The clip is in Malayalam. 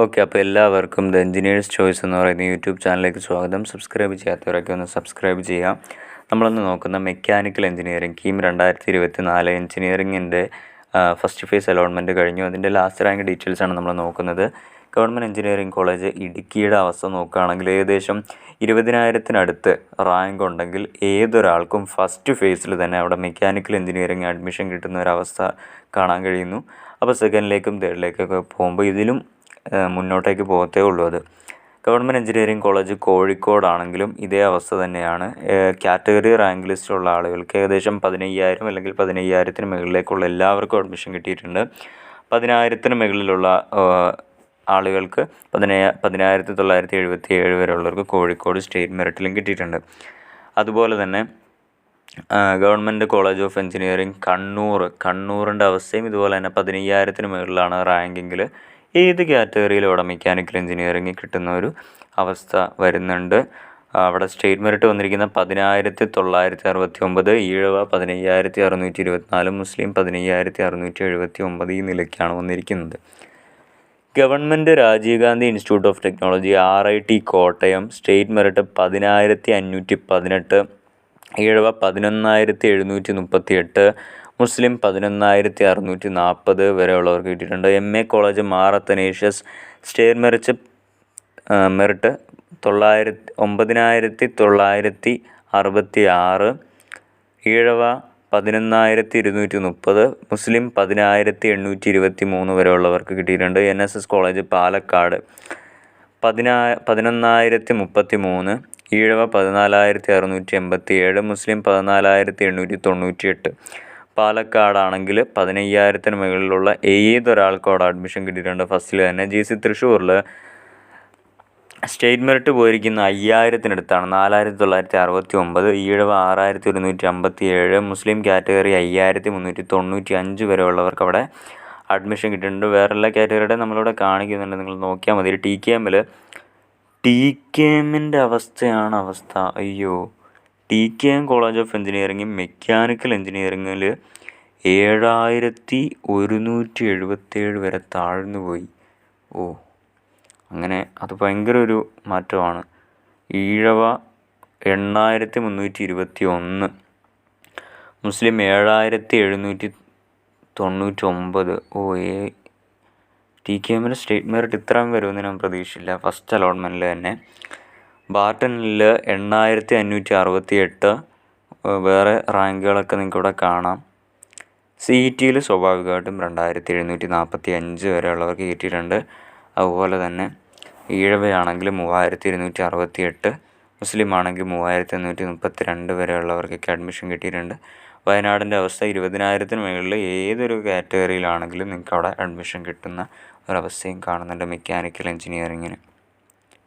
ഓക്കെ, അപ്പോൾ എല്ലാവർക്കും ദ എഞ്ചിനീയേഴ്സ് ചോയ്സ് എന്ന് പറയുന്ന യൂട്യൂബ് ചാനലിലേക്ക് സ്വാഗതം. സബ്സ്ക്രൈബ് ചെയ്യാത്തവരൊക്കെ ഒന്ന് സബ്സ്ക്രൈബ് ചെയ്യാം. നമ്മളൊന്ന് നോക്കുന്ന മെക്കാനിക്കൽ എഞ്ചിനീയറിംഗ് കീം 2024 എഞ്ചിനീയറിംഗിൻ്റെ ഫസ്റ്റ് ഫേസ് അലോട്ട്മെൻറ്റ് കഴിഞ്ഞു. അതിൻ്റെ ലാസ്റ്റ് റാങ്ക് ഡീറ്റെയിൽസാണ് നമ്മൾ നോക്കുന്നത്. ഗവൺമെൻറ് എഞ്ചിനീയറിംഗ് കോളേജ് ഇടുക്കിയുടെ അവസ്ഥ നോക്കുകയാണെങ്കിൽ ഏകദേശം 20,000-നടുത്ത് റാങ്ക് ഉണ്ടെങ്കിൽ ഏതൊരാൾക്കും ഫസ്റ്റ് ഫേസിൽ തന്നെ അവിടെ മെക്കാനിക്കൽ എഞ്ചിനീയറിംഗ് അഡ്മിഷൻ കിട്ടുന്ന ഒരവസ്ഥ കാണാൻ കഴിയുന്നു. അപ്പോൾ സെക്കൻഡിലേക്കും തേർഡിലേക്കൊക്കെ പോകുമ്പോൾ ഇതിലും മുന്നോട്ടേക്ക് പോകത്തേ ഉള്ളൂ. അത് ഗവൺമെൻറ് എഞ്ചിനീയറിംഗ് കോളേജ് കോഴിക്കോടാണെങ്കിലും ഇതേ അവസ്ഥ തന്നെയാണ്. കാറ്റഗറി റാങ്ക് ലിസ്റ്റിലുള്ള ആളുകൾക്ക് ഏകദേശം 15,000 അല്ലെങ്കിൽ 15,000-ന് മുകളിലേക്കുള്ള എല്ലാവർക്കും അഡ്മിഷൻ കിട്ടിയിട്ടുണ്ട്. 10,000-ന് മുകളിലുള്ള ആളുകൾക്ക് 10,977 വരെയുള്ളവർക്ക് കോഴിക്കോട് സ്റ്റേറ്റ് മെറിറ്റിലും കിട്ടിയിട്ടുണ്ട്. അതുപോലെ തന്നെ ഗവൺമെൻറ് കോളേജ് ഓഫ് എഞ്ചിനീയറിംഗ് കണ്ണൂറിൻ്റെ അവസ്ഥയും ഇതുപോലെ തന്നെ 15,000-ന് മുകളിലാണ് റാങ്കിങ്ങിൽ ഏത് കാറ്റഗറിയിലും അവിടെ മെക്കാനിക്കൽ എഞ്ചിനീയറിംഗ് കിട്ടുന്ന ഒരു അവസ്ഥ വരുന്നുണ്ട്. അവിടെ സ്റ്റേറ്റ് മെറിറ്റ് വന്നിരിക്കുന്ന 10,969, ഈഴവ 15,624, മുസ്ലിം 15,679 ഈ നിലയ്ക്കാണ് വന്നിരിക്കുന്നത്. Government Rajiv Gandhi institute of technology RIT Kottayam state merit 10,518, Ezhava 11,738, Muslim 11,640 വരെയുള്ളവർക്ക് കിട്ടിയിട്ടുണ്ട്. MA college Mar Athanasius state merit 9,966, Ezhava 11,230, Muslim 10,823 വരെയുള്ളവർക്ക് കിട്ടിയിട്ടുണ്ട്. NSS college Palakkad 11,033, Ezhava 14,687, Muslim 14,898. പാലക്കാടാണെങ്കിൽ 15,000-ന് മുകളിലുള്ള ഏതൊരാൾക്കും അവിടെ അഡ്മിഷൻ കിട്ടിയിട്ടുണ്ട് ഫസ്റ്റിൽ തന്നെ. GC തൃശ്ശൂരിൽ സ്റ്റേറ്റ് മെറിറ്റ് പോയിരിക്കുന്ന 5,000-നടുത്താണ്, 4,969, ഈഴവ 6,157, മുസ്ലിം കാറ്റഗറി 5,395 വരെയുള്ളവർക്ക് അവിടെ അഡ്മിഷൻ കിട്ടിയിട്ടുണ്ട്. വേറെല്ലാ കാറ്റഗറിയുടെ നമ്മളിവിടെ കാണിക്കുന്നുണ്ട്, നിങ്ങൾ നോക്കിയാൽ മതി. TKMൻ്റെ അവസ്ഥ. അയ്യോ, TKM college of engineering mechanical എഞ്ചിനീയറിംഗിൽ 7,177 വരെ താഴ്ന്നു പോയി. അങ്ങനെ അത് ഭയങ്കര ഒരു മാറ്റമാണ്. ഈഴവ 8,321, മുസ്ലിം 7,799. TKMൻ്റെ സ്റ്റേറ്റ് മെറിറ്റ് ഇത്രയും വരുമെന്ന് ഞാൻ പ്രതീക്ഷിച്ചില്ല ഫസ്റ്റ് അലോട്ട്മെൻറ്റിൽ തന്നെ. ബാർട്ടണിൽ 8,568. വേറെ റാങ്കുകളൊക്കെ നിങ്ങൾക്ക് ഇവിടെ കാണാം. CETയിൽ സ്വാഭാവികമായിട്ടും 2,745 വരെയുള്ളവർക്ക് കിട്ടിയിട്ടുണ്ട്. അതുപോലെ തന്നെ ഈഴവയാണെങ്കിൽ 3,268, മുസ്ലിം ആണെങ്കിൽ 3,132 വരെയുള്ളവർക്കൊക്കെ അഡ്മിഷൻ കിട്ടിയിട്ടുണ്ട്. വയനാടിൻ്റെ അവസ്ഥ 20,000-ന് മുകളിൽ ഏതൊരു കാറ്റഗറിയിലാണെങ്കിലും നിങ്ങൾക്ക് അവിടെ അഡ്മിഷൻ കിട്ടുന്ന ഒരവസ്ഥയും കാണുന്നുണ്ട് മെക്കാനിക്കൽ എഞ്ചിനീയറിങ്ങിന്.